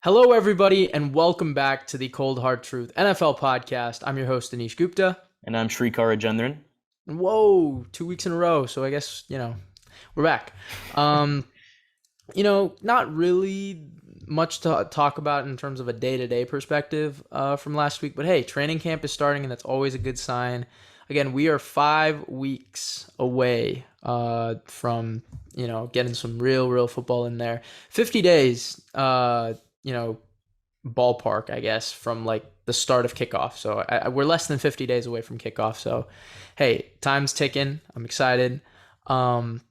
Hello, everybody, and welcome back to the Cold Hard Truth NFL podcast. I'm your host, Anish Gupta. And I'm Srikar. And whoa, 2 weeks in a row. So I guess, we're back. Um, not really much to talk about in terms of a day-to-day perspective from last week. But hey, training camp is starting, and that's always a good sign. Again, we are 5 weeks away from, getting some real football in there. 50 days, ballpark, I guess, from like the start of kickoff. So we're less than 50 days away from kickoff. So, hey, time's ticking. I'm excited. Um,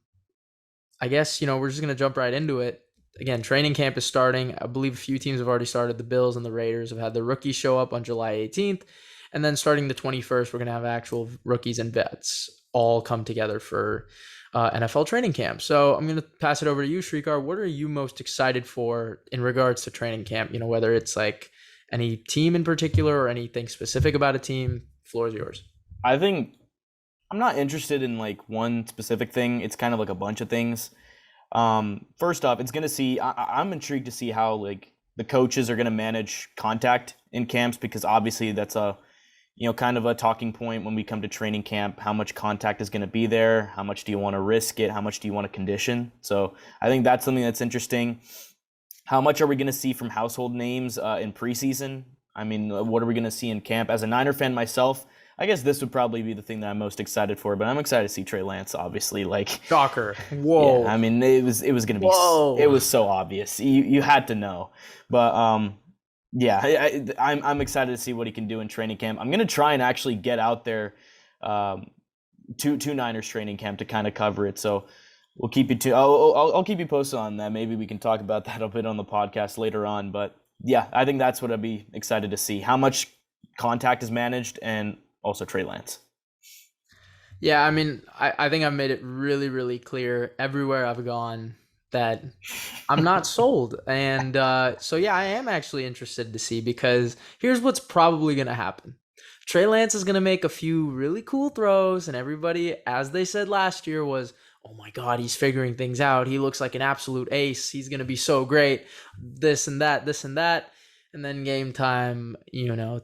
I guess, we're just going to jump right into it. Again, training camp is starting. I believe a few teams have already started. The Bills and the Raiders have had their rookies show up on July 18th. And then starting the 21st, we're going to have actual rookies and vets all come together for NFL training camp. So I'm going to pass it over to you, Shrikar. What are you most excited for in regards to training camp? Whether it's like any team in particular or anything specific about a team, floor is yours. I think I'm not interested in like one specific thing. It's kind of like a bunch of things. First off, I'm intrigued to see how like the coaches are going to manage contact in camps, because obviously that's kind of a talking point when we come to training camp. How much contact is going to be there? How much do you want to risk it? How much do you want to condition? So I think that's something that's interesting. How much are we going to see from household names in preseason? I mean, what are we going to see in camp? As a Niner fan myself, I guess this would probably be the thing that I'm most excited for. But I'm excited to see Trey Lance, obviously. Like, Shocker. Whoa. yeah, I mean, it was going to be. Whoa. It was so obvious. You had to know. But yeah, I'm excited to see what he can do in training camp. I'm gonna try and actually get out there to Niners training camp to kind of cover it. So we'll keep you to. I'll keep you posted on that. Maybe we can talk about that a bit on the podcast later on. But yeah, I think that's what I'd be excited to see. How much contact is managed, and also Trey Lance. Yeah, I mean, I think I've made it really clear everywhere I've gone that I'm not sold. And so, yeah, I am actually interested to see, because here's what's probably going to happen. Trey Lance is going to make a few really cool throws, and everybody, as they said last year, was, oh my God, he's figuring things out. He looks like an absolute ace. He's going to be so great. This and that, this and that. And then game time,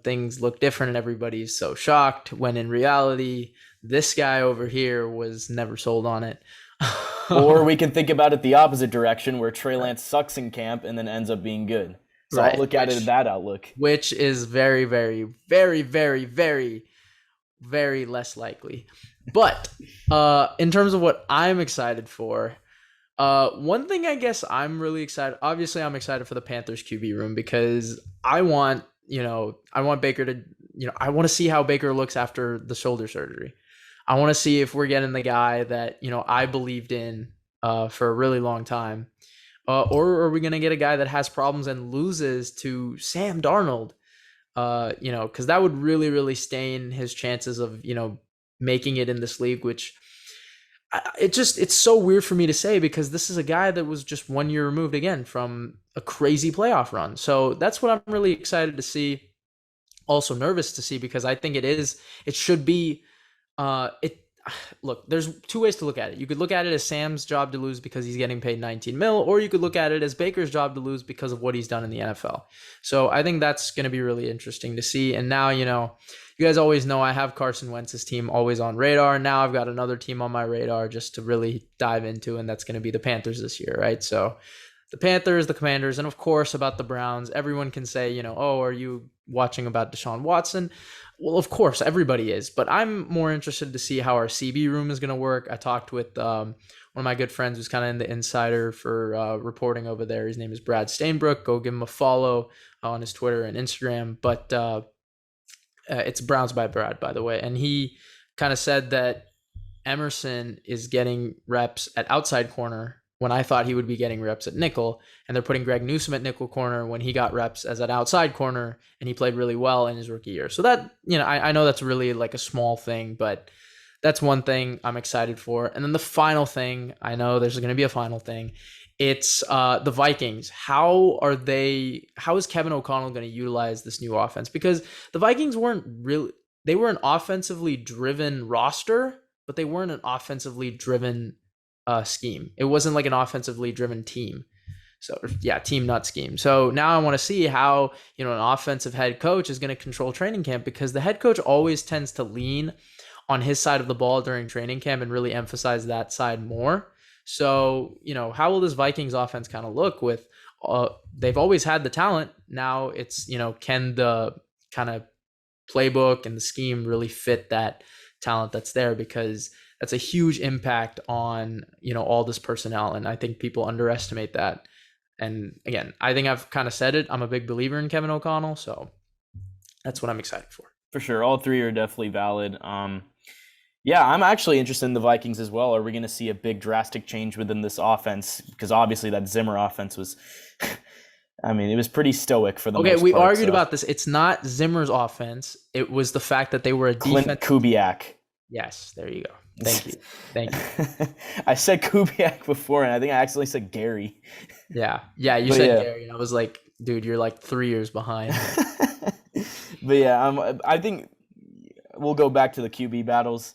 things look different and everybody's so shocked, when in reality, this guy over here was never sold on it. Or we can think about it the opposite direction, where Trey Lance sucks in camp and then ends up being good. So right. I'll look at it in that outlook. Which is very less likely. But in terms of what I'm excited for, one thing I guess I'm really excited. Obviously, I'm excited for the Panthers QB room, because I want Baker to, I want to see how Baker looks after the shoulder surgery. I want to see if we're getting the guy that, I believed in for a really long time. Or are we going to get a guy that has problems and loses to Sam Darnold? Because that would really stain his chances of, making it in this league, which it's so weird for me to say, because this is a guy that was just 1 year removed again from a crazy playoff run. So that's what I'm really excited to see. Also nervous to see, because I think it should be, look, there's two ways to look at it. You could look at it as Sam's job to lose because he's getting paid 19 mil, or you could look at it as Baker's job to lose because of what he's done in the NFL. So I think that's going to be really interesting to see. And now, you guys always know I have Carson Wentz's team always on radar. Now I've got another team on my radar just to really dive into, and that's going to be the Panthers this year, right? So the Panthers, the Commanders, and of course about the Browns. Everyone can say, oh, are you watching about Deshaun Watson? Well, of course, everybody is, but I'm more interested to see how our CB room is going to work. I talked with one of my good friends who's kind of in the insider for reporting over there. His name is Brad Stainbrook. Go give him a follow on his Twitter and Instagram. But it's Browns by Brad, by the way. And he kind of said that Emerson is getting reps at outside corner when I thought he would be getting reps at nickel, and they're putting Greg Newsome at nickel corner when he got reps as an outside corner, and he played really well in his rookie year. So that, I know that's really like a small thing, but that's one thing I'm excited for. And then the final thing, I know there's going to be a final thing. It's the Vikings. How is Kevin O'Connell going to utilize this new offense? Because the Vikings they were an offensively driven roster, but they weren't an offensively driven scheme. It wasn't like an offensively driven team. So yeah, team not scheme. So now I want to see how, an offensive head coach is going to control training camp, because the head coach always tends to lean on his side of the ball during training camp and really emphasize that side more. So, how will this Vikings offense kind of look with, they've always had the talent. Now it's, can the kind of playbook and the scheme really fit that talent that's there, because that's a huge impact on, all this personnel. And I think people underestimate that. And again, I think I've kind of said it. I'm a big believer in Kevin O'Connell. So that's what I'm excited for. For sure. All three are definitely valid. Yeah, I'm actually interested in the Vikings as well. Are we going to see a big drastic change within this offense? Because obviously that Zimmer offense was, it was pretty stoic for the most part. Okay, we argued about this. It's not Zimmer's offense. It was the fact that they were a Clint Kubiak. Yes, there you go. Thank you. I said Kubiak before, and I think I accidentally said Gary. Yeah, you said Gary, and I was like, dude, you're like 3 years behind. But yeah, I think we'll go back to the QB battles.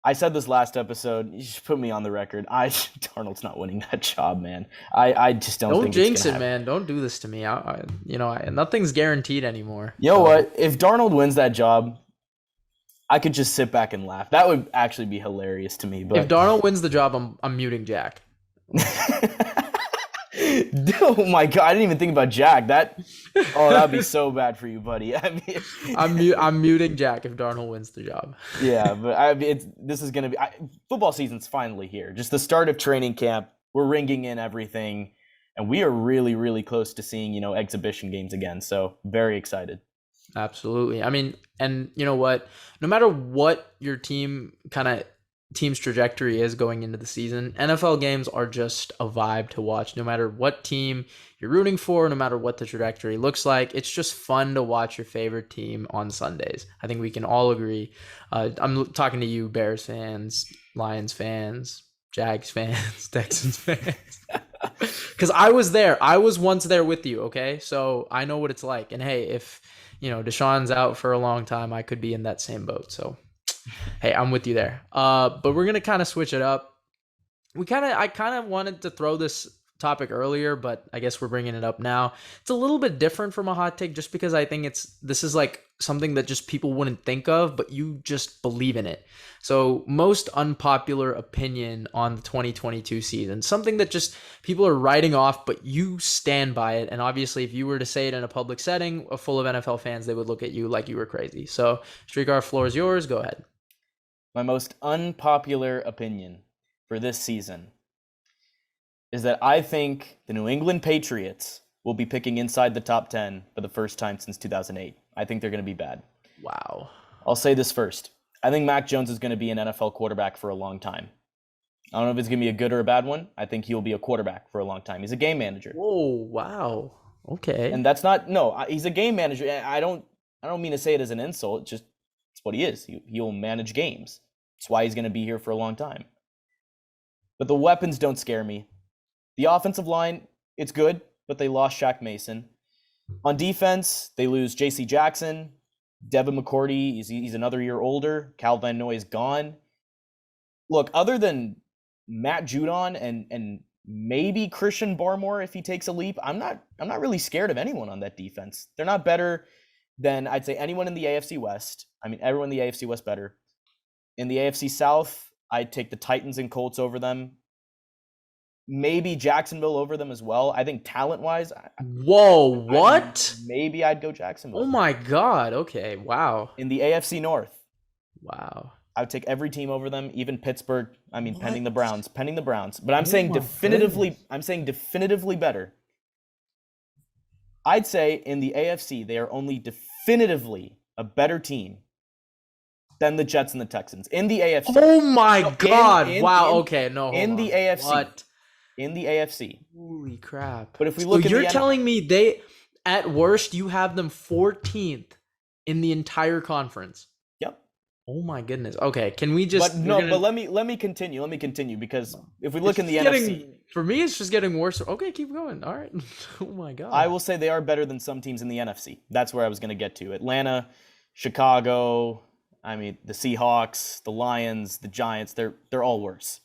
I said this last episode. You should put me on the record. Darnold's not winning that job, man. I just don't think it's jinx it, man. Don't do this to me. Nothing's guaranteed anymore. You know what? If Darnold wins that job, I could just sit back and laugh. That would actually be hilarious to me. But if Darnold wins the job, I'm muting Jack. Oh my God! I didn't even think about Jack. That'd be so bad for you, buddy. I'm muting Jack if Darnold wins the job. Yeah, but this is gonna be football season's finally here. Just the start of training camp. We're ringing in everything, and we are really, really close to seeing exhibition games again. So very excited. Absolutely. And you know what? No matter what your team's trajectory is going into the season, NFL games are just a vibe to watch. No matter what team you're rooting for, no matter what the trajectory looks like, it's just fun to watch your favorite team on Sundays. I think we can all agree. I'm talking to you, Bears fans, Lions fans, Jags fans, Texans fans. Because I was there. I was once there with you, okay? So I know what it's like. And hey, if Deshaun's out for a long time, I could be in that same boat. So hey, I'm with you there. But we're gonna kind of switch it up. I kind of wanted to throw this topic earlier, but I guess we're bringing it up now. It's a little bit different from a hot take, just because I think this is like something that just people wouldn't think of, but you just believe in it. So most unpopular opinion on the 2022 season, something that just people are writing off, but you stand by it. And obviously, if you were to say it in a public setting full of NFL fans, they would look at you like you were crazy. So Srikar, floor is yours. Go ahead. My most unpopular opinion for this season is that I think the New England Patriots will be picking inside the top 10 for the first time since 2008. I think they're going to be bad. Wow. I'll say this first. I think Mac Jones is going to be an NFL quarterback for a long time. I don't know if it's going to be a good or a bad one. I think he'll be a quarterback for a long time. He's a game manager. Oh, wow. Okay. And he's a game manager. I don't mean to say it as an insult. It's what he is. He'll manage games. That's why he's going to be here for a long time. But the weapons don't scare me. The offensive line, it's good, but they lost Shaq Mason. On defense, they lose J.C. Jackson, Devin McCourty, he's another year older. Cal Van Noy is gone. Look, other than Matt Judon and maybe Christian Barmore if he takes a leap, I'm not really scared of anyone on that defense. They're not better than, I'd say, anyone in the AFC West. Everyone in the AFC West better. In the AFC South, I'd take the Titans and Colts over them. Maybe Jacksonville over them as well. I think talent-wise... Whoa, what? Maybe I'd go Jacksonville. Oh my God, okay, wow. In the AFC North. Wow. I would take every team over them, even Pittsburgh. Pending the Browns. But I'm saying definitively better. I'd say in the AFC, they are only definitively a better team than the Jets and the Texans. In the AFC. Oh my God. Wow, okay, no, in the AFC. What? In the AFC. Holy crap. But if we look at you're telling me they, at worst, you have them 14th in the entire conference. Yep. Oh my goodness. Okay, can we just... But let me continue because if we look in the NFC... For me, it's just getting worse. Okay, keep going. All right. Oh my God. I will say they are better than some teams in the NFC. That's where I was going to get to. Atlanta, Chicago, the Seahawks, the Lions, the Giants, they're all worse.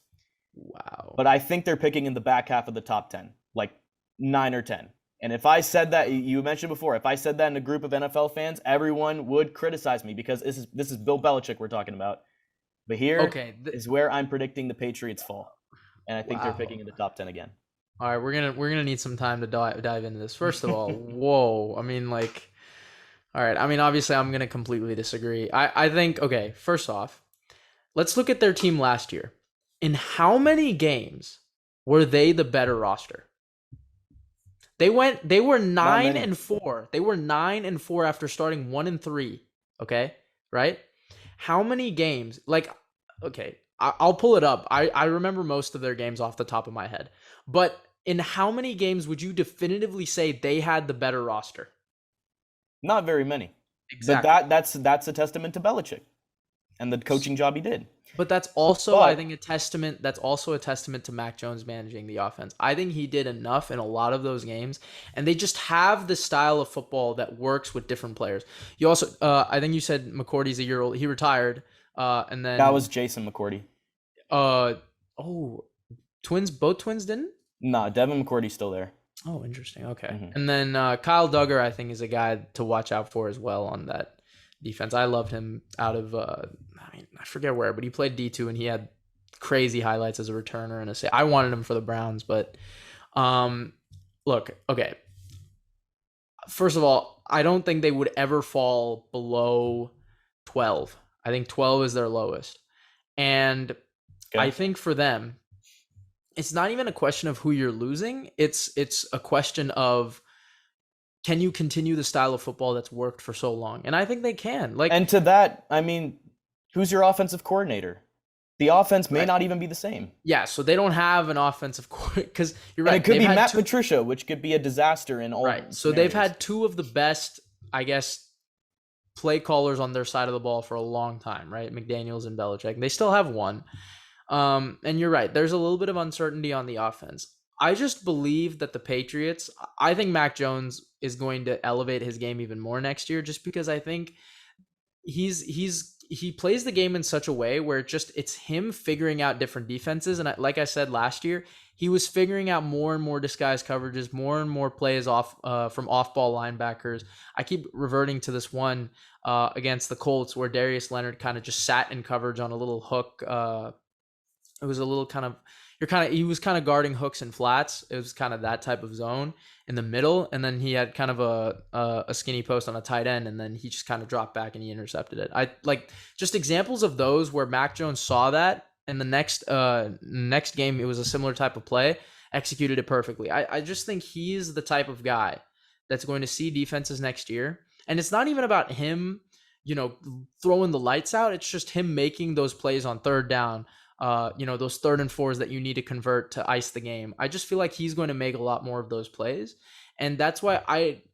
Wow. But I think they're picking in the back half of the top 10. Like 9 or 10. And if I said that, you mentioned before, if I said that in a group of NFL fans, everyone would criticize me because this is Bill Belichick we're talking about. But here is where I'm predicting the Patriots fall. And I think they're picking in the top 10 again. All right, we're gonna need some time to dive into this. First of all, whoa. I mean, like, all right. I mean, obviously, I'm gonna completely disagree. I think, okay. First off, let's look at their team last year. In how many games were they the better roster? They were 9-4. They were 9-4 after starting 1-3. Okay, right? How many games? Like, okay, I'll pull it up. I remember most of their games off the top of my head. But in how many games would you definitively say they had the better roster? Not very many. Exactly. But that's a testament to Belichick and the coaching job he did. But that's also, I think, a testament. That's also a testament to Mac Jones managing the offense. I think he did enough in a lot of those games, and they just have the style of football that works with different players. You also, I think you said McCourty's a year old. He retired, and then that was Jason McCourty. Twins. Both twins didn't. No, Devin McCourty's still there. Oh, interesting. Okay, and then Kyle Duggar, I think, is a guy to watch out for as well on that defense. I loved him out of I forget where, but he played D2 and he had crazy highlights as a returner and I wanted him for the Browns, but look, okay. First of all, I don't think they would ever fall below 12. I think 12 is their lowest. And I think for them, it's not even a question of who you're losing. It's a question of, can you continue the style of football that's worked for so long? And I think they can. And to that, I mean, who's your offensive coordinator? The offense may not even be the same. Yeah, so they don't have an offensive coordinator because you're right. And it could be Matt Patricia, which could be a disaster in all. Right. So they've had two of the best, I guess, play callers on their side of the ball for a long time, right? McDaniels and Belichick. They still have one. And you're right. There's a little bit of uncertainty on the offense. I just believe that the Patriots, I think Mac Jones is going to elevate his game even more next year, just because I think he plays the game in such a way where it's him figuring out different defenses. And like I said last year, he was figuring out more and more disguised coverages, more and more plays off from off-ball linebackers. I keep reverting to this one against the Colts where Darius Leonard kind of just sat in coverage on a little hook. It was a little he was kind of guarding hooks and flats. It was kind of that type of zone in the middle. And then he had kind of a skinny post on a tight end. And then he just kind of dropped back and he intercepted it. I like just examples of those where Mac Jones saw that. And the next game, it was a similar type of play, executed it perfectly. I just think he's the type of guy that's going to see defenses next year. And it's not even about him, throwing the lights out. It's just him making those plays on third down. Those 3rd and 4s that you need to convert to ice the game. I just feel like he's going to make a lot more of those plays. And that's why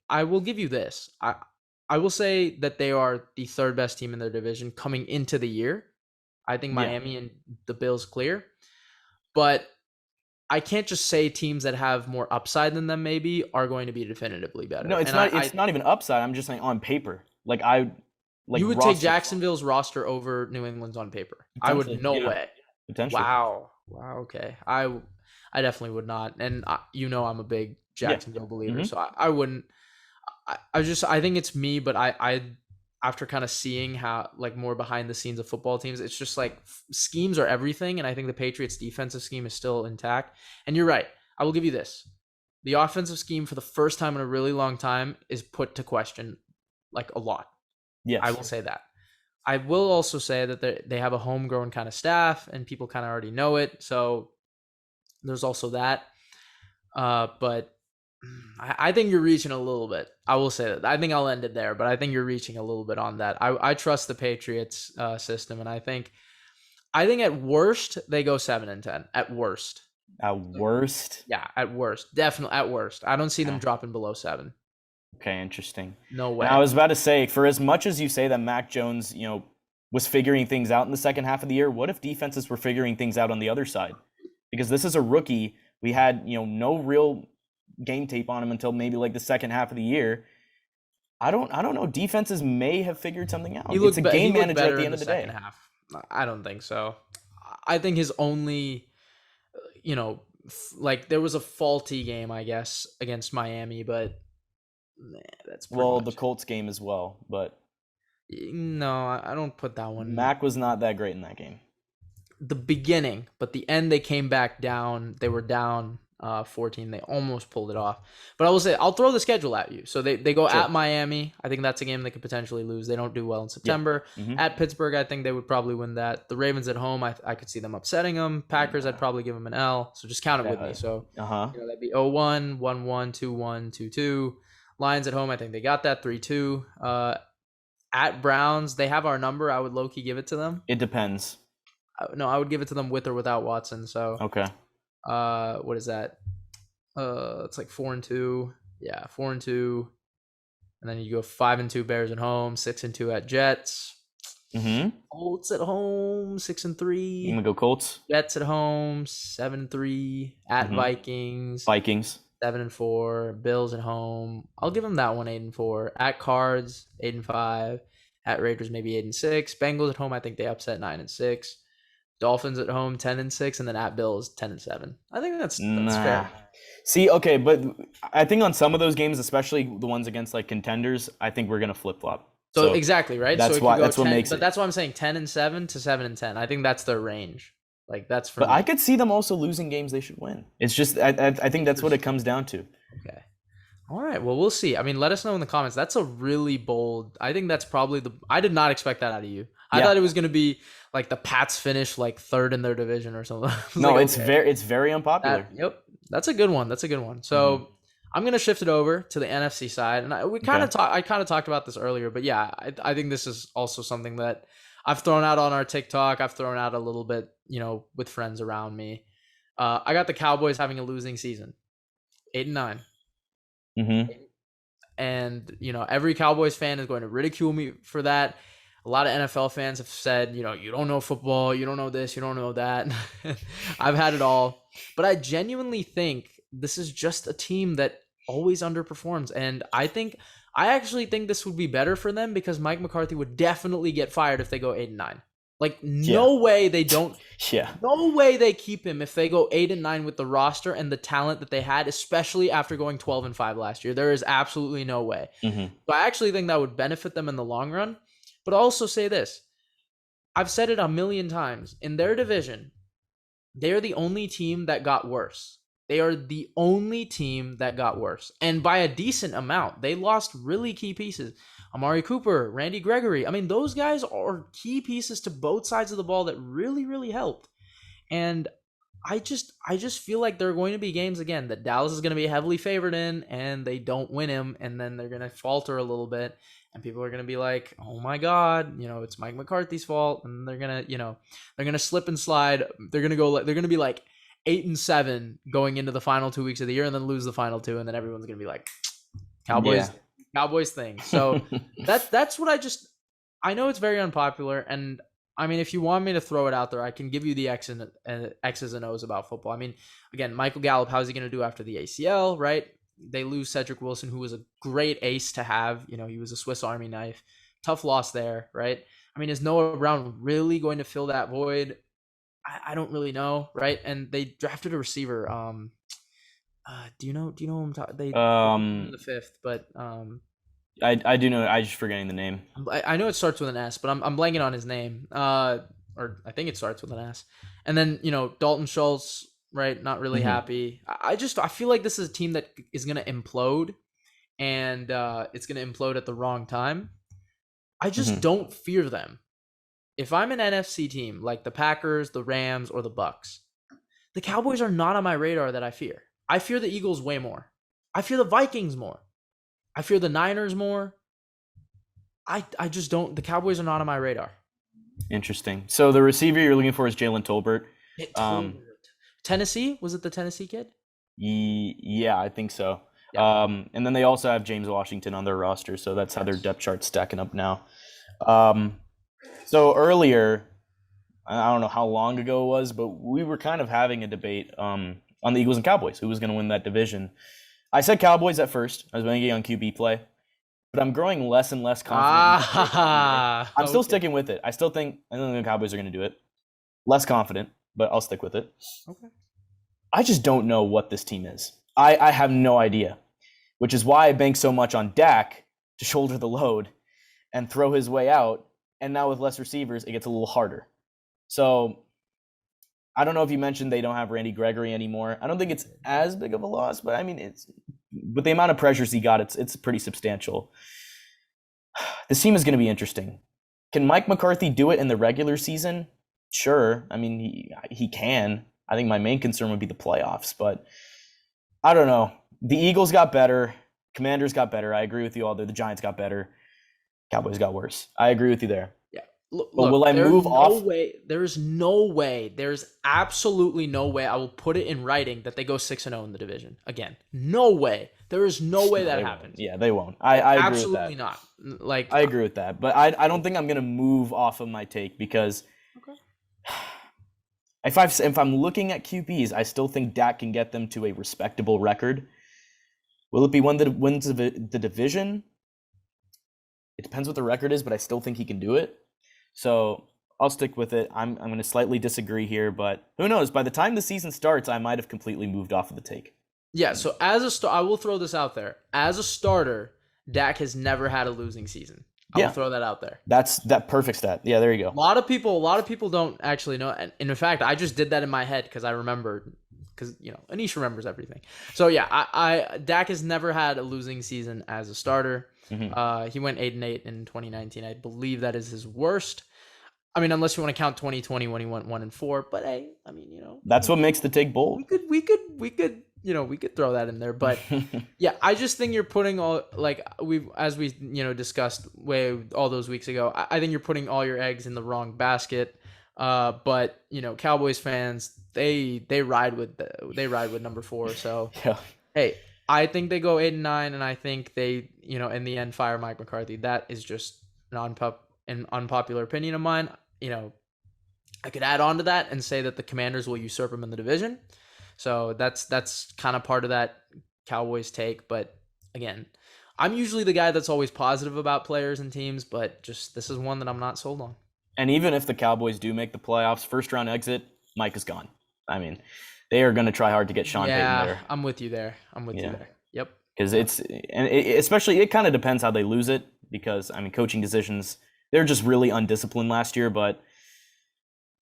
I will give you this. I will say that they are the 3rd best team in their division coming into the year. I think Miami and the Bills clear. But I can't just say teams that have more upside than them maybe are going to be definitively better. No, it's not even upside. I'm just saying on paper. You would take Jacksonville's roster over New England's on paper. I would way. Potentially. Wow. Okay. I definitely would not. And I'm a big Jacksonville believer, so I wouldn't. I think it's me, but I after kind of seeing how more behind the scenes of football teams, it's just schemes are everything, and I think the Patriots' defensive scheme is still intact. And you're right. I will give you this: the offensive scheme for the first time in a really long time is put to question, a lot. Yes, I will say that. I will also say that they have a homegrown kind of staff and people kind of already know it. So there's also that. But I think you're reaching a little bit. I will say that. I think I'll end it there, but I think you're reaching a little bit on that. I trust the Patriots system, and I think at worst they go 7-10. At worst. At worst? Yeah, at worst. Definitely at worst. I don't see them dropping below 7. Okay, interesting. No way. And I was about to say, for as much as you say that Mac Jones, was figuring things out in the second half of the year, what if defenses were figuring things out on the other side? Because this is a rookie. We had, no real game tape on him until maybe the second half of the year. I don't know. Defenses may have figured something out. It's a game manager at the end of the day. Half. I don't think so. I think his only, like there was a faulty game, I guess, against Miami, but that's pretty Well, much the Colts game as well, but no, I don't put that one. Mac was not that great in that game. The beginning, but the end they came back down. They were down 14. They almost pulled it off. But I will say, I'll throw the schedule at you. So they go Sure. at Miami. I think that's a game they could potentially lose. They don't do well in September. Mhm. At Pittsburgh, I think they would probably win that. The Ravens at home, I could see them upsetting them. Packers, I'd probably give them an L. So just count it with me. So that'd be 0-1, 1-1, 2-1, 2-2. Lions at home, I think they got that 3-2. At Browns, they have our number. I would low-key give it to them. It depends. No, I would give it to them with or without Watson. So Okay. what is that? It's like 4-2. Yeah, 4-2. And then you go 5-2 Bears at home, 6-2 at Jets. Colts at home, 6-3. You gonna go Colts? Jets at home, 7-3. At Vikings, 7-4. Bills at home. I'll give them that one, 8-4. At Cards, 8-5. At Raiders, maybe 8-6. Bengals at home, I think they upset 9-6. Dolphins at home, 10-6, and then at Bills, 10-7. I think that's fair. See, okay, but I think on some of those games, especially the ones against like contenders, I think we're gonna flip flop. So exactly right. That's so why. That's 10, what makes it. But that's why I'm saying 10-7 to 7-10. I think that's their range. Like that's for. But me. I could see them also losing games they should win. It's just I think that's what it comes down to. Okay. All right. Well, we'll see. I mean, let us know in the comments. That's a really bold. I think that's probably I did not expect that out of you. I thought it was gonna be like the Pats finish like third in their division or something. No, like, it's very unpopular. That's a good one. So I'm gonna shift it over to the NFC side, and I kind of talked about this earlier, but yeah, I think this is also something that I've thrown out on our TikTok. I've thrown out a little bit, with friends around me. I got the Cowboys having a losing season, 8-9. And every Cowboys fan is going to ridicule me for that. A lot of NFL fans have said, you don't know football, you don't know this, you don't know that. I've had it all. But I genuinely think this is just a team that always underperforms. And I actually think this would be better for them because Mike McCarthy would definitely get fired if they go 8-9. Like, no way they don't. No way they keep him if they go 8-9 with the roster and the talent that they had, especially after going 12-5 last year. There is absolutely no way. So I actually think that would benefit them in the long run. But I'll also say this. I've said it a million times. In their division, they're the only team that got worse. They are the only team that got worse. And by a decent amount. They lost really key pieces. Amari Cooper, Randy Gregory. I mean, those guys are key pieces to both sides of the ball that really, really helped. And I just feel like there are going to be games, again, that Dallas is going to be heavily favored in, and they don't win him, and then they're going to falter a little bit. And people are going to be like, oh my God, it's Mike McCarthy's fault. And they're going to, they're going to slip and slide. They're going to be like 8-7 going into the final 2 weeks of the year and then lose the final two. And then everyone's going to be like, Cowboys thing. So that's what I know it's very unpopular. And I mean, if you want me to throw it out there, I can give you the X's and O's about football. I mean, again, Michael Gallup, how's he going to do after the ACL, right? They lose Cedric Wilson, who was a great ace to have. He was a Swiss Army knife. Tough loss there, right? I mean, is Noah Brown really going to fill that void? I don't really know, right? And they drafted a receiver. Do you know who I'm talking? They the fifth, but I do know. I just forgetting the name. I know it starts with an S, but I'm blanking on his name. Or I think it starts with an S. And then Dalton Schultz. Right, not really happy. I feel like this is a team that is going to implode, and it's going to implode at the wrong time. I just don't fear them. If I'm an NFC team like the Packers, the Rams, or the Bucks, the Cowboys are not on my radar that I fear. I fear the Eagles way more. I fear the Vikings more. I fear the Niners more. I just don't. The Cowboys are not on my radar. Interesting. So the receiver you're looking for is Jalen Tolbert. Tennessee? Was it the Tennessee kid? Yeah, I think so. Yeah. And then they also have James Washington on their roster, so that's how their depth chart's stacking up now. So earlier, I don't know how long ago it was, but we were kind of having a debate on the Eagles and Cowboys, who was going to win that division. I said Cowboys at first. I was banking on QB play, but I'm growing less and less confident. I'm still sticking with it. I think the Cowboys are going to do it. Less confident, but I'll stick with it. Okay. I just don't know what this team is. I have no idea, which is why I bank so much on Dak to shoulder the load and throw his way out. And now with less receivers, it gets a little harder. So I don't know if you mentioned they don't have Randy Gregory anymore. I don't think it's as big of a loss, but I mean, it's with the amount of pressures he got, it's pretty substantial. This team is going to be interesting. Can Mike McCarthy do it in the regular season? Sure. I mean, he can. I think my main concern would be the playoffs, but I don't know. The Eagles got better. Commanders got better. I agree with you all there. The Giants got better. Cowboys got worse. I agree with you there. Yeah. But will I move off? There's no way. There's absolutely no way. I will put it in writing that they go 6-0 in the division again. No way. There is no way that happens. Yeah, they won't. I agree with that. Absolutely not. Like I agree with that, but I don't think I'm gonna move off of my take because if I'm looking at QBs, I still think Dak can get them to a respectable record. Will it be one that wins the division? It depends what the record is, but I still think he can do it. So I'll stick with it. I'm going to slightly disagree here, but who knows? By the time the season starts, I might have completely moved off of the take. Yeah, so I will throw this out there. As a starter, Dak has never had a losing season. I'll throw that out there. That's that perfect stat. Yeah, there you go. A lot of people don't actually know. And in fact, I just did that in my head because I remembered. Because Anish remembers everything. So yeah, Dak has never had a losing season as a starter. Mm-hmm. He went 8-8 in 2019. I believe that is his worst. I mean, unless you want to count 2020 when he went 1-4. But hey, I mean, that's what makes the take bold. We could throw that in there. But yeah, I just think you're putting all we discussed all those weeks ago. I think you're putting all your eggs in the wrong basket. But Cowboys fans, they ride with number 4. So hey, I think they go 8-9, and I think they in the end fire Mike McCarthy. That is just an unpopular opinion of mine. I could add on to that and say that the Commanders will usurp him in the division. So that's kind of part of that Cowboys take. But again, I'm usually the guy that's always positive about players and teams, but just this is one that I'm not sold on. And even if the Cowboys do make the playoffs, first round exit, Mike is gone. I mean, they are going to try hard to get Sean Payton there. I'm with you there. You there. Yep. Because especially it kind of depends how they lose it. Because I mean, coaching decisions, they're just really undisciplined last year. But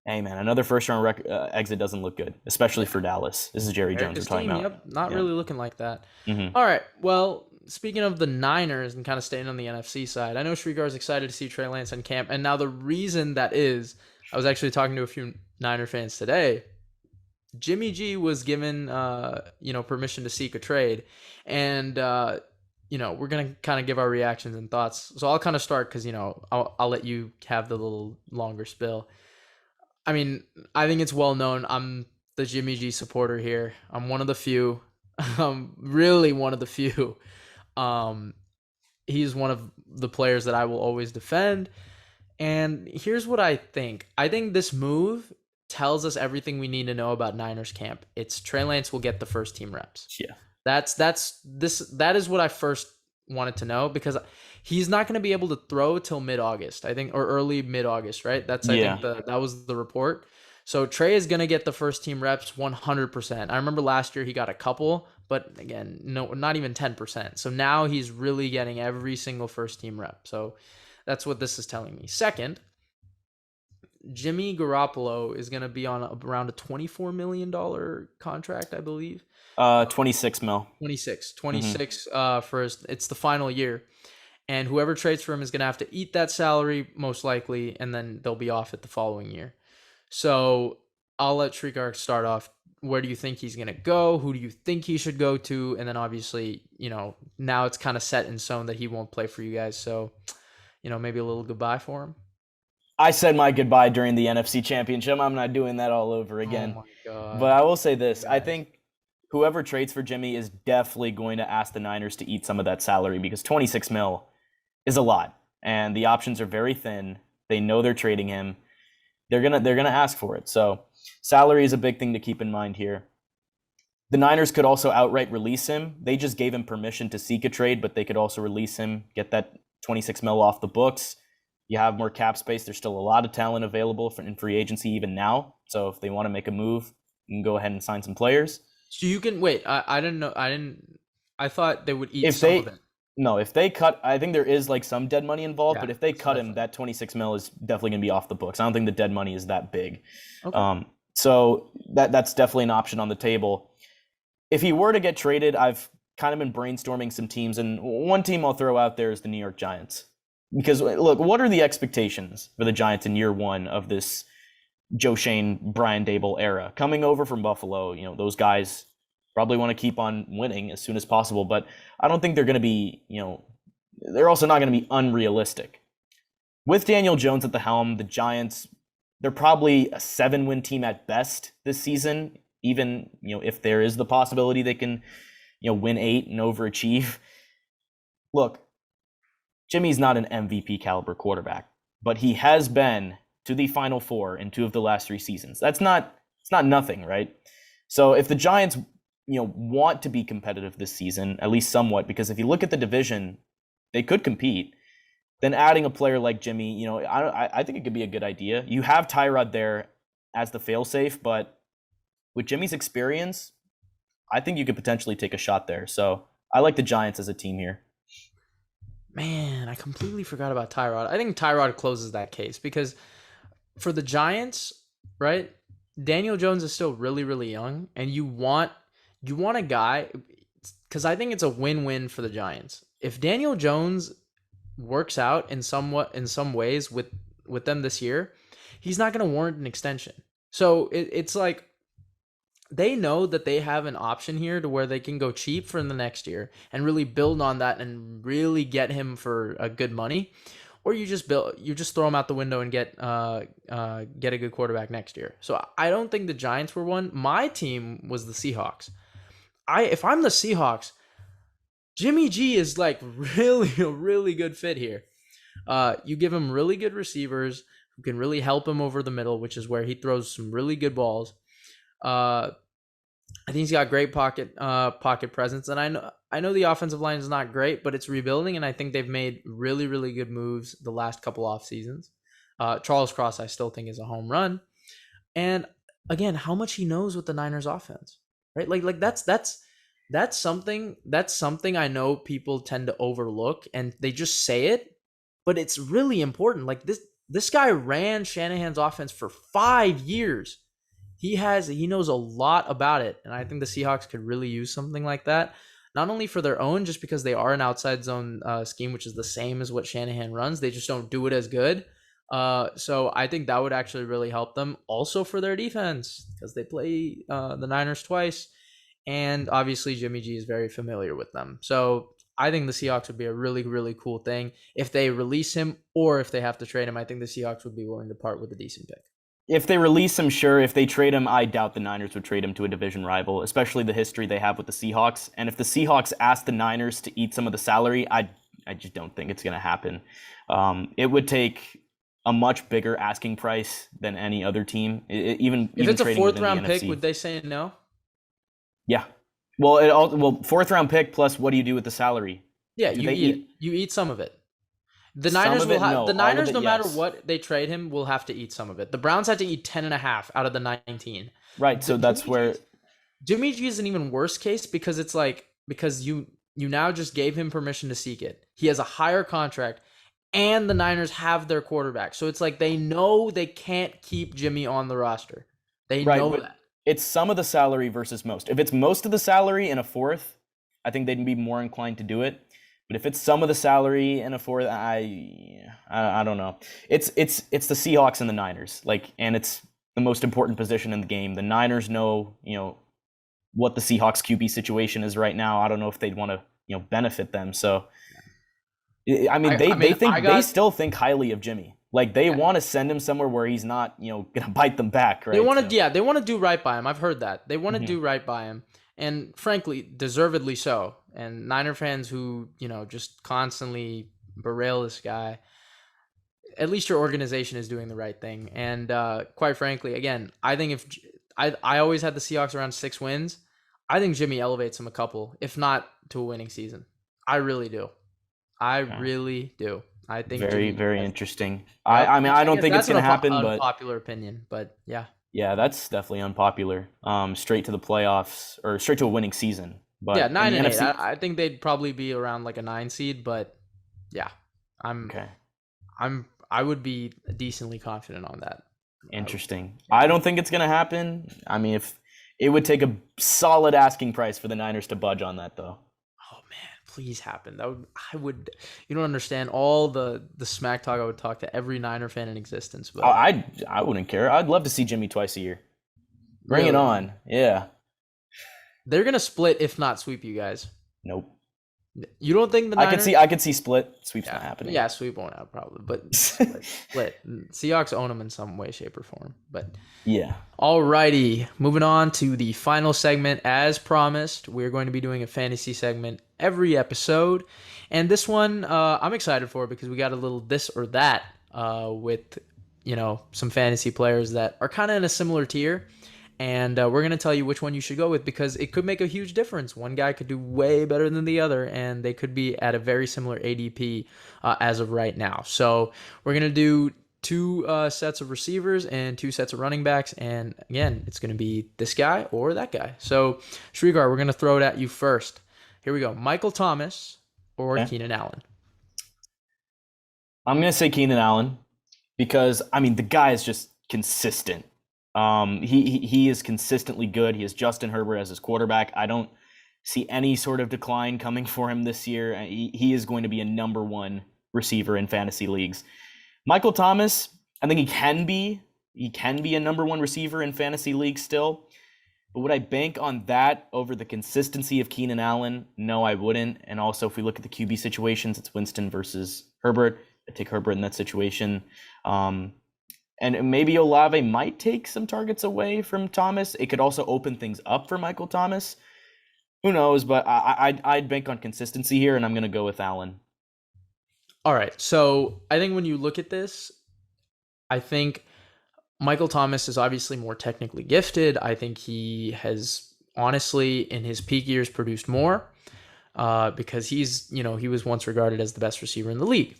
hey, man, another first round exit doesn't look good, especially for Dallas. This is Jerry Jones we're talking about. Yep, not really looking like that. Mm-hmm. All right, well. Speaking of the Niners and kind of staying on the NFC side, I know Srikar is excited to see Trey Lance in camp. And now the reason that is, I was actually talking to a few Niner fans today. Jimmy G was given, permission to seek a trade. And, we're going to kind of give our reactions and thoughts. So I'll kind of start because, I'll let you have the little longer spill. I mean, I think it's well known. I'm the Jimmy G supporter here. I'm one of the few. Really one of the few. He's one of the players that I will always defend. And here's what I think. I think this move tells us everything we need to know about Niners camp. It's Trey Lance will get the first team reps. Yeah. That is what I first wanted to know because he's not going to be able to throw till mid-August, I think, or early mid-August, right? I think that was the report. So Trey is going to get the first team reps 100%. I remember last year he got a couple, but again, no, not even 10%. So now he's really getting every single first team rep. So that's what this is telling me. Second, Jimmy Garoppolo is going to be on around a $24 million contract, I believe. 26 mil. 26 for it's the final year. And whoever trades for him is going to have to eat that salary most likely, and then they'll be off it the following year. So I'll let Srikar start off. Where do you think he's going to go? Who do you think he should go to? And then obviously, now it's kind of set in stone that he won't play for you guys. So, maybe a little goodbye for him. I said my goodbye during the NFC Championship. I'm not doing that all over again. Oh my God. But I will say this. I think whoever trades for Jimmy is definitely going to ask the Niners to eat some of that salary because 26 mil is a lot. And the options are very thin. They know they're trading him. They're gonna ask for it. So salary is a big thing to keep in mind here. The Niners could also outright release him. They just gave him permission to seek a trade, but they could also release him, get that 26 mil off the books. You have more cap space. There's still a lot of talent available in free agency even now. So if they want to make a move, and go ahead and sign some players. So you can wait. I didn't know. I thought they would eat If some they of it. No, if they cut, I think there is like some dead money involved, Yeah, but if they so cut that's him, that 26 mil is definitely going to be off the books. I don't think the dead money is that big. okay. So that's definitely an option on the table. If he were to get traded, I've kind of been brainstorming some teams, and one team I'll throw out there is the New York Giants. Because look, what are the expectations for the Giants in year one of this Joe Shane, Brian Dable era? Coming over from Buffalo, those guys probably want to keep on winning as soon as possible, but I don't think they're going to be, they're also not going to be unrealistic. With Daniel Jones at the helm, the Giants, they're probably a 7-win team at best this season, even, if there is the possibility they can, win 8 and overachieve. Look, Jimmy's not an MVP caliber quarterback, but he has been to the Final Four in 2 of the last 3 seasons. It's not nothing, right? So if the Giants want to be competitive this season, at least somewhat, because if you look at the division, they could compete. Then adding a player like Jimmy, I think it could be a good idea. You have Tyrod there as the failsafe, but with Jimmy's experience, I think you could potentially take a shot there. So I like the Giants as a team here. Man, I completely forgot about Tyrod. I think Tyrod closes that case because for the Giants, right? Daniel Jones is still really, really young, and you want a guy, because I think it's a win-win for the Giants. If Daniel Jones works out in some ways with them this year, he's not going to warrant an extension. So it's like they know that they have an option here to where they can go cheap for the next year and really build on that and really get him for a good money, or you just throw him out the window and get a good quarterback next year. So I don't think the Giants were one. My team was the Seahawks. If I'm the Seahawks, Jimmy G is like really a really good fit here. You give him really good receivers who can really help him over the middle, which is where he throws some really good balls. I think he's got great pocket presence, and I know the offensive line is not great, but it's rebuilding, and I think they've made really, really good moves the last couple off seasons. Charles Cross, I still think, is a home run, and again, how much he knows with the Niners offense, right? Like that's something I know people tend to overlook, and they just say it, but it's really important. Like this guy ran Shanahan's offense for 5 years. He knows a lot about it, and I think the Seahawks could really use something like that, not only for their own, just because they are an outside zone scheme, which is the same as what Shanahan runs. They just don't do it as good. So I think that would actually really help them. Also for their defense, because they play the Niners twice, and obviously Jimmy G is very familiar with them. So I think the Seahawks would be a really, really cool thing. If they release him or if they have to trade him, I think the Seahawks would be willing to part with a decent pick. If they release him, sure. If they trade him, I doubt the Niners would trade him to a division rival, especially the history they have with the Seahawks. And if the Seahawks ask the Niners to eat some of the salary, I just don't think it's going to happen. It would take a much bigger asking price than any other team. Even if it's a trading within the 4th-round pick, NFC. would they say no? Yeah. Well, 4th-round pick plus what do you do with the salary? Yeah, you eat some of it. The Niners will have no matter what they trade him, will have to eat some of it. The Browns had to eat 10.5 out of the 19. Right, so that's where Jimmy G is an even worse case, because it's like, because you now just gave him permission to seek it. He has a higher contract, and the Niners have their quarterback. So it's like they know they can't keep Jimmy on the roster. They know that. It's some of the salary versus most. If it's most of the salary in a 4th, I think they'd be more inclined to do it. But if it's some of the salary in a 4th, I don't know. It's the Seahawks and the Niners, and it's the most important position in the game. The Niners know, what the Seahawks QB situation is right now. I don't know if they'd want to, benefit them. So, they still think highly of Jimmy. They want to send him somewhere where he's not, gonna bite them back. Right? They want to do right by him. I've heard that they want to do right by him, and frankly, deservedly so. And Niner fans who, just constantly berail this guy, at least your organization is doing the right thing. And quite frankly, again, I think if I always had the Seahawks around 6 wins, I think Jimmy elevates them a couple, if not to a winning season. I really do. I really do. I think very interesting. I don't think it's going to happen, but unpopular opinion, but yeah. Yeah, that's definitely unpopular. Straight to the playoffs or straight to a winning season. But Yeah, in nine the and eight. NFC, I think they'd probably be around like a 9 seed, but yeah, I'm okay, I would be decently confident on that. interesting. Yeah. I don't think it's gonna happen. I mean, if it would take a solid asking price for the Niners to budge on that, though. Oh man, please happen. I would. You don't understand all the smack talk I would talk to every Niner fan in existence, but I wouldn't care. I'd love to see Jimmy twice a year. Bring it really, on. Yeah. they're gonna split if not sweep you guys. Nope. You don't think the I Niners? could see split. Sweep's not happening. Yeah, sweep won't happen probably, but split. Seahawks own them in some way, shape, or form. But Yeah. alrighty, moving on to the final segment. As promised, we're going to be doing a fantasy segment every episode, and this one I'm excited for because we got a little this or that with some fantasy players that are kind of in a similar tier. And we're going to tell you which one you should go with because it could make a huge difference. One guy could do way better than the other, and they could be at a very similar ADP as of right now. So we're going to do two sets of receivers and two sets of running backs. And again, it's going to be this guy or that guy. So, Srikar, we're going to throw it at you first. Here we go. Michael Thomas or Keenan Allen? I'm going to say Keenan Allen because, I mean, the guy is just consistent. He is consistently good. He has Justin Herbert as his quarterback. I don't see any sort of decline coming for him this year. He is going to be a number one receiver in fantasy leagues. Michael Thomas, I think he can be a number one receiver in fantasy leagues still. But would I bank on that over the consistency of Keenan Allen? No, I wouldn't. And also, if we look at the QB situations, it's Winston versus Herbert. I take Herbert in that situation. And maybe Olave might take some targets away from Thomas. It could also open things up for Michael Thomas. Who knows? But I'd bank on consistency here, and I'm going to go with Allen. All right. So I think when you look at this, I think Michael Thomas is obviously more technically gifted. I think he has honestly in his peak years produced more because he was once regarded as the best receiver in the league.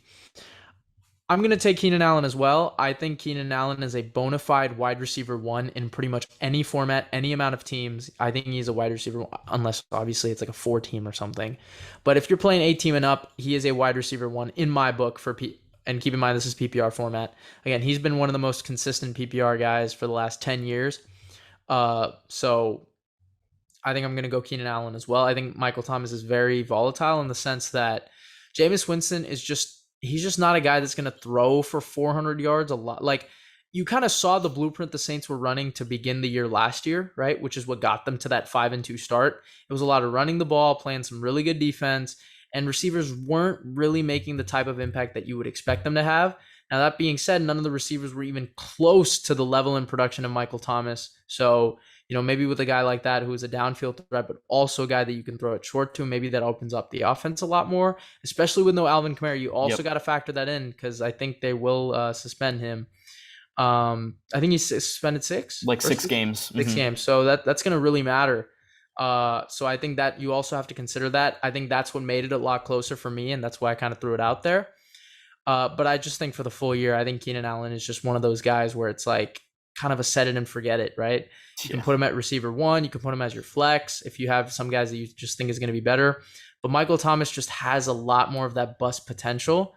I'm going to take Keenan Allen as well. I think Keenan Allen is a bona fide wide receiver one in pretty much any format, any amount of teams. I think he's a wide receiver one, unless obviously it's like a 4-team or something. But if you're playing 8-team and up, he is a wide receiver one in my book and keep in mind this is PPR format. Again, he's been one of the most consistent PPR guys for the last 10 years. So I think I'm going to go Keenan Allen as well. I think Michael Thomas is very volatile in the sense that Jameis Winston he's just not a guy that's going to throw for 400 yards a lot. Like you kind of saw the blueprint the Saints were running to begin the year last year, right? Which is what got them to that 5-2 start. It was a lot of running the ball, playing some really good defense, and receivers weren't really making the type of impact that you would expect them to have. Now, that being said, none of the receivers were even close to the level and production of Michael Thomas. So, maybe with a guy like that who is a downfield threat, but also a guy that you can throw it short to, maybe that opens up the offense a lot more, especially with no Alvin Kamara. You also got to factor that in because I think they will suspend him. I think he's suspended 6 games. 6 games. So that's going to really matter. So I think that you also have to consider that. I think that's what made it a lot closer for me, and that's why I kind of threw it out there. But I just think for the full year, I think Keenan Allen is just one of those guys where it's like kind of a set it and forget it, right? You can put him at receiver one. You can put him as your flex if you have some guys that you just think is going to be better. But Michael Thomas just has a lot more of that bust potential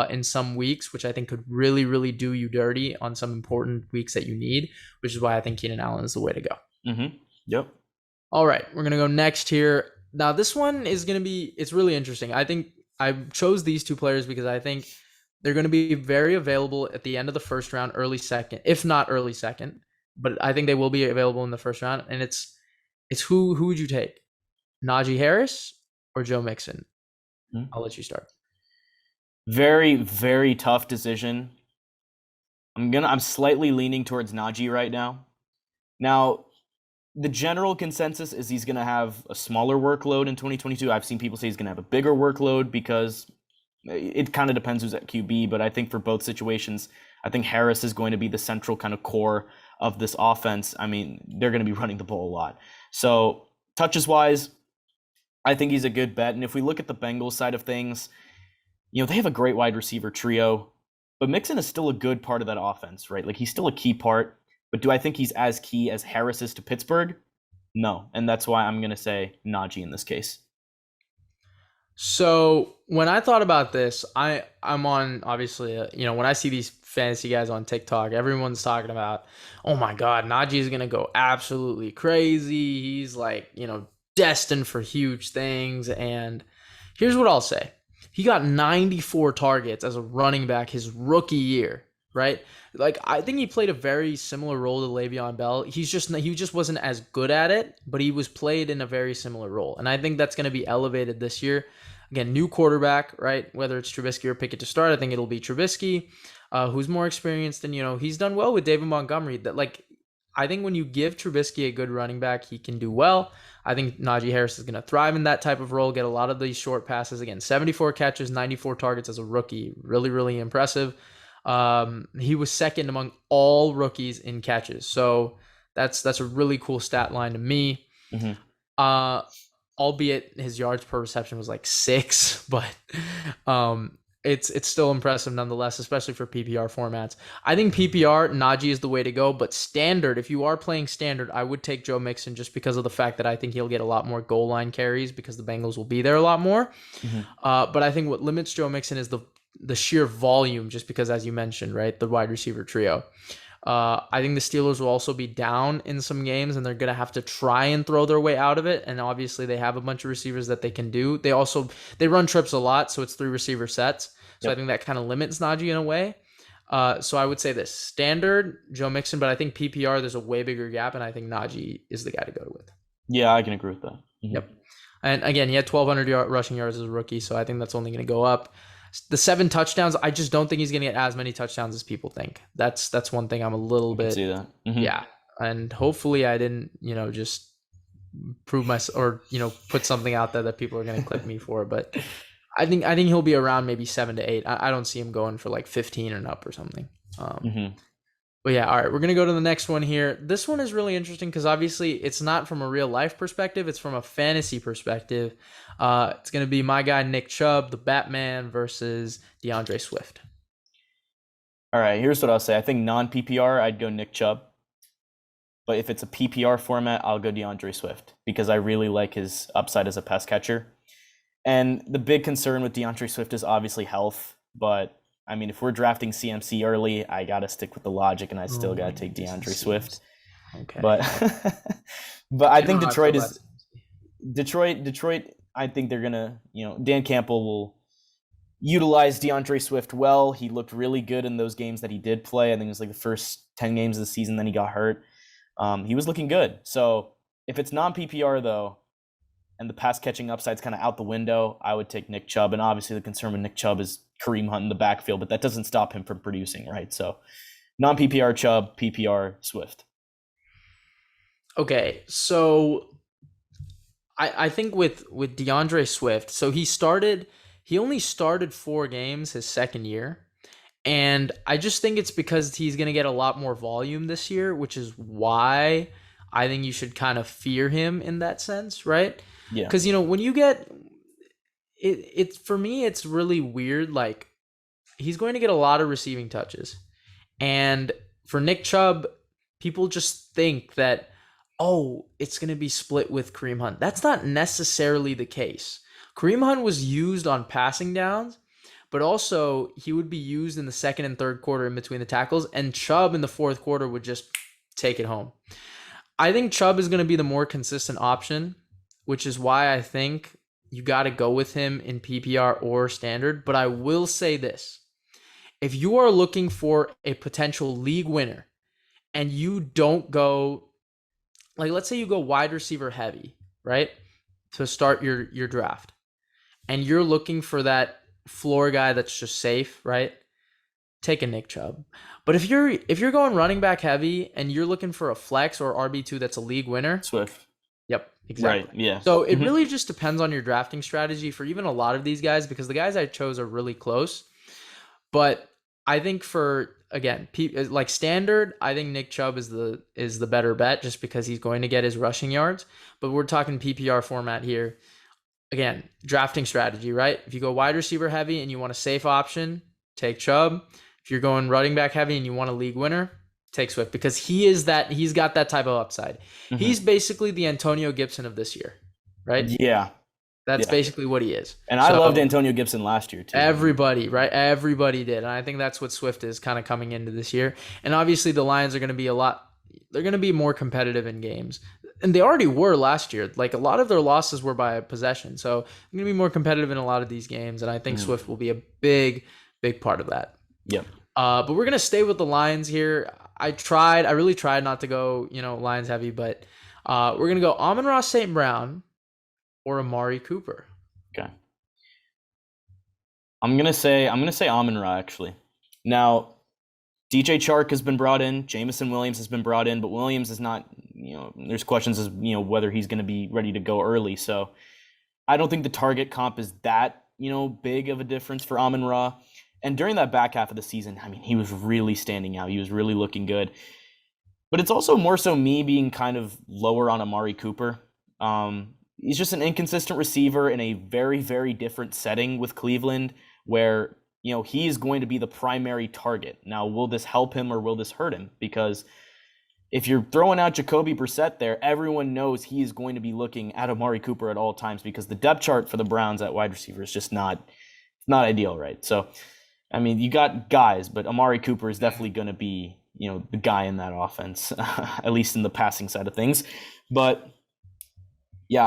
in some weeks, which I think could really, really do you dirty on some important weeks that you need, which is why I think Keenan Allen is the way to go. Mm-hmm. Yep. All right, we're going to go next here. Now, this one is going to be, it's really interesting. I think I chose these two players because I think they're going to be very available at the end of the first round, early second, if not early second. But I think they will be available in the first round. And it's who would you take? Najee Harris or Joe Mixon? I'll let you start. Very, very tough decision. I'm slightly leaning towards Najee right now. Now, the general consensus is he's going to have a smaller workload in 2022. I've seen people say he's going to have a bigger workload because it kind of depends who's at QB, but I think for both situations, I think Harris is going to be the central kind of core of this offense. I mean, they're going to be running the ball a lot. So touches wise, I think he's a good bet. And if we look at the Bengals side of things, they have a great wide receiver trio, but Mixon is still a good part of that offense, right? Like he's still a key part. But do I think he's as key as Harris is to Pittsburgh? No. And that's why I'm going to say Najee in this case. So when I thought about this, I'm on obviously when I see these fantasy guys on TikTok, everyone's talking about, oh my God, Najee is gonna go absolutely crazy. He's like destined for huge things. And here's what I'll say: he got 94 targets as a running back his rookie year, right? Like I think he played a very similar role to Le'Veon Bell. He just wasn't as good at it, but he was played in a very similar role, and I think that's going to be elevated this year. Again, new quarterback, right? Whether it's Trubisky or Pickett to start, I think it'll be Trubisky, who's more experienced, and he's done well with David Montgomery. I think when you give Trubisky a good running back, he can do well. I think Najee Harris is going to thrive in that type of role, get a lot of these short passes. Again, 74 catches, 94 targets as a rookie, really, really impressive. He was second among all rookies in catches, so that's a really cool stat line to me. Mm-hmm. Albeit his yards per reception was like 6, but it's still impressive nonetheless, especially for PPR formats. I think PPR, Najee is the way to go, but standard, if you are playing standard, I would take Joe Mixon just because of the fact that I think he'll get a lot more goal line carries because the Bengals will be there a lot more. Mm-hmm. But I think what limits Joe Mixon is the sheer volume, just because, as you mentioned, right, the wide receiver trio. I think the Steelers will also be down in some games, and they're going to have to try and throw their way out of it. And obviously, they have a bunch of receivers that they can do. They run trips a lot, so it's 3 receiver sets. So yep. I think that kind of limits Najee in a way. So I would say this: standard, Joe Mixon, but I think PPR, there's a way bigger gap, and I think Najee is the guy to go with. Yeah, I can agree with that. Mm-hmm. Yep. And again, he had 1,200 rushing yards as a rookie, so I think that's only going to go up. The 7 touchdowns, I just don't think he's going to get as many touchdowns as people think. That's one thing I'm a little bit. See that. Mm-hmm. Yeah. And hopefully I didn't, just prove put something out there that people are going to clip me for. But I think he'll be around maybe 7 to 8. I don't see him going for like 15 and up or something. Mm-hmm. But yeah, all right, we're going to go to the next one here. This one is really interesting because obviously it's not from a real life perspective. It's from a fantasy perspective. It's going to be my guy, Nick Chubb, the Batman, versus DeAndre Swift. All right, here's what I'll say. I think non-PPR, I'd go Nick Chubb. But if it's a PPR format, I'll go DeAndre Swift because I really like his upside as a pass catcher. And the big concern with DeAndre Swift is obviously health, but I mean, if we're drafting CMC early, I got to stick with the logic, and I still got to take DeAndre Swift. Okay. But I think Detroit, I think they're going to, Dan Campbell will utilize DeAndre Swift well. He looked really good in those games that he did play. I think it was like the first 10 games of the season, then he got hurt. He was looking good. So if it's non-PPR, though, and the pass catching upside's kind of out the window, I would take Nick Chubb. And obviously the concern with Nick Chubb is Kareem Hunt in the backfield, but that doesn't stop him from producing, right? So non-PPR Chubb, PPR Swift. Okay, so I think with DeAndre Swift, so he only started 4 games his second year. And I just think it's because he's going to get a lot more volume this year, which is why I think you should kind of fear him in that sense, right? Yeah. Because, when you get it, for me, it's really weird. Like, he's going to get a lot of receiving touches. And for Nick Chubb, people just think that, it's going to be split with Kareem Hunt. That's not necessarily the case. Kareem Hunt was used on passing downs, but also he would be used in the second and third quarter in between the tackles, and Chubb in the fourth quarter would just take it home. I think Chubb is going to be the more consistent option, which is why I think you got to go with him in PPR or standard. But I will say this: if you are looking for a potential league winner and you don't go, like, let's say you go wide receiver heavy, right, to start your draft, and you're looking for that floor guy that's just safe, right? Take a Nick Chubb. But if you're going running back heavy and you're looking for a flex or RB2 that's a league winner, Swift. Yep, exactly. Right, yeah. So it really just depends on your drafting strategy for even a lot of these guys, because the guys I chose are really close. But I think for, again, like standard, I think Nick Chubb is the better bet just because he's going to get his rushing yards. But we're talking PPR format here. Again, drafting strategy, right? If you go wide receiver heavy and you want a safe option, take Chubb. If you're going running back heavy and you want a league winner, take Swift because he's got that type of upside. Mhm. He's basically the Antonio Gibson of this year, right? Yeah. That's Yeah. basically what he is. And I loved Antonio Gibson last year too. Everybody, right? Everybody did. And I think that's what Swift is kind of coming into this year. And obviously the Lions are going to be they're going to be more competitive in games. And they already were last year. Like a lot of their losses were by possession. So they're going to be more competitive in a lot of these games. And I think Swift will be a big, big part of that. Yep. But we're going to stay with the Lions here. I really tried not to go, Lions heavy, but we're going to go Amon-Ra St. Brown or Amari Cooper. Okay. I'm gonna say Amon-Ra actually. Now, DJ Chark has been brought in, Jamison Williams has been brought in, but Williams is not. There's questions as whether he's gonna be ready to go early. So, I don't think the target comp is that big of a difference for Amon-Ra. And during that back half of the season, I mean, he was really standing out. He was really looking good. But it's also more so me being kind of lower on Amari Cooper. He's just an inconsistent receiver in a very, very different setting with Cleveland where, he is going to be the primary target. Now, will this help him or will this hurt him? Because if you're throwing out Jacoby Brissett there, everyone knows he is going to be looking at Amari Cooper at all times because the depth chart for the Browns at wide receiver is just not ideal, right? So, I mean, you got guys, but Amari Cooper is definitely going to be, the guy in that offense, at least in the passing side of things. But yeah,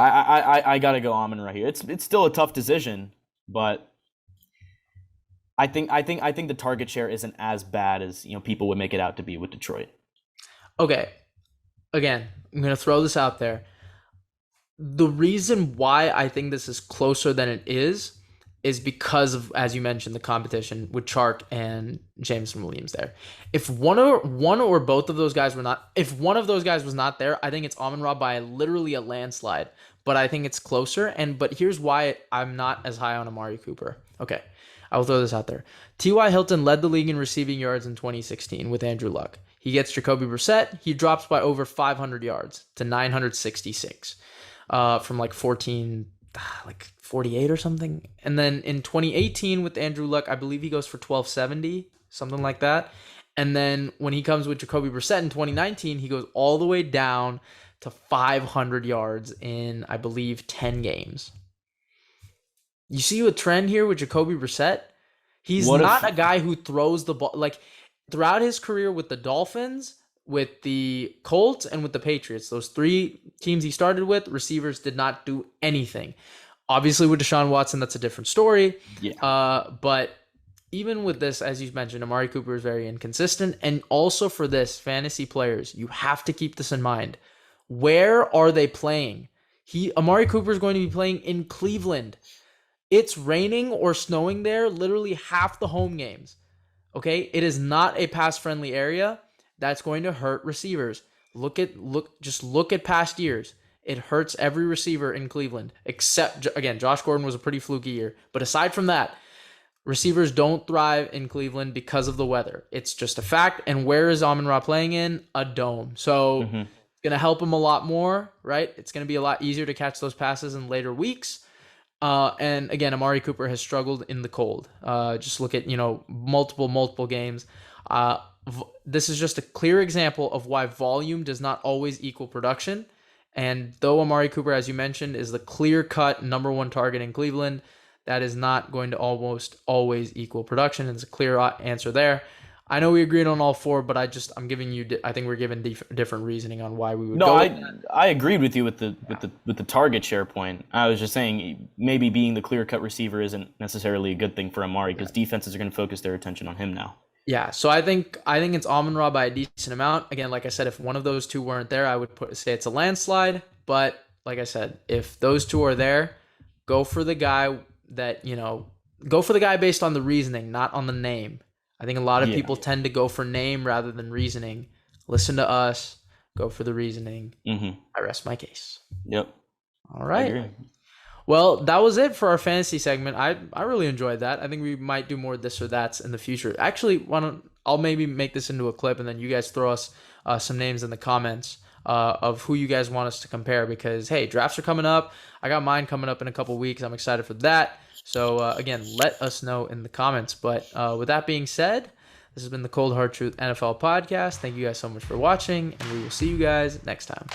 I gotta go Amon-Ra here. It's still a tough decision, but I think the target share isn't as bad as people would make it out to be with Detroit. Okay, again, I'm gonna throw this out there. The reason why I think this is closer than it is because of, as you mentioned, the competition with Chark and Jameson Williams there. If one or both of those guys if one of those guys was not there, I think it's Amon-Ra by literally a landslide. But I think it's closer. But here's why I'm not as high on Amari Cooper. Okay, I will throw this out there. T.Y. Hilton led the league in receiving yards in 2016 with Andrew Luck. He gets Jacoby Brissett. He drops by over 500 yards to 966 from like 48 or something. And then in 2018 with Andrew Luck, I believe he goes for 1270, something like that. And then when he comes with Jacoby Brissett in 2019, he goes all the way down to 500 yards in, I believe, 10 games. You see a trend here with Jacoby Brissett? He's not a guy who throws the ball. Like, throughout his career with the Dolphins, with the Colts, and with the Patriots, those three teams he started with, receivers did not do anything. Obviously, with Deshaun Watson, that's a different story. Yeah. But even with this, as you mentioned, Amari Cooper is very inconsistent. And also for this, fantasy players, you have to keep this in mind. Where are they playing? Amari Cooper is going to be playing in Cleveland. It's raining or snowing there literally half the home games. Okay? It is not a pass-friendly area. That's going to hurt receivers. Look at past years. It hurts every receiver in Cleveland, except, again, Josh Gordon was a pretty fluky year. But aside from that, receivers don't thrive in Cleveland because of the weather. It's just a fact. And where is Amon-Ra playing in? A dome. So it's going to help him a lot more, right? It's going to be a lot easier to catch those passes in later weeks. And again, Amari Cooper has struggled in the cold. Just look at, multiple games. This is just a clear example of why volume does not always equal production. And though Amari Cooper, as you mentioned, is the clear-cut number one target in Cleveland, that is not going to almost always equal production. And it's a clear answer there. I know we agreed on all four, but I'm giving you. I think we're given different reasoning on why we would. No, I agreed with you with the target share point. I was just saying maybe being the clear-cut receiver isn't necessarily a good thing for Amari because defenses are going to focus their attention on him now. Yeah, so I think it's Amon-Ra by a decent amount. Again, like I said, if one of those two weren't there, I would say it's a landslide. But like I said, if those two are there, go for the guy based on the reasoning, not on the name. I think a lot of people tend to go for name rather than reasoning. Listen to us. Go for the reasoning. I rest my case. Yep. All right. Well, that was it for our fantasy segment. I really enjoyed that. I think we might do more this or that's in the future. Actually, I'll maybe make this into a clip and then you guys throw us some names in the comments of who you guys want us to compare because, hey, drafts are coming up. I got mine coming up in a couple weeks. I'm excited for that. So, again, let us know in the comments. But with that being said, This has been the Cold Hard Truth NFL podcast. Thank you guys so much for watching, and we will see you guys next time.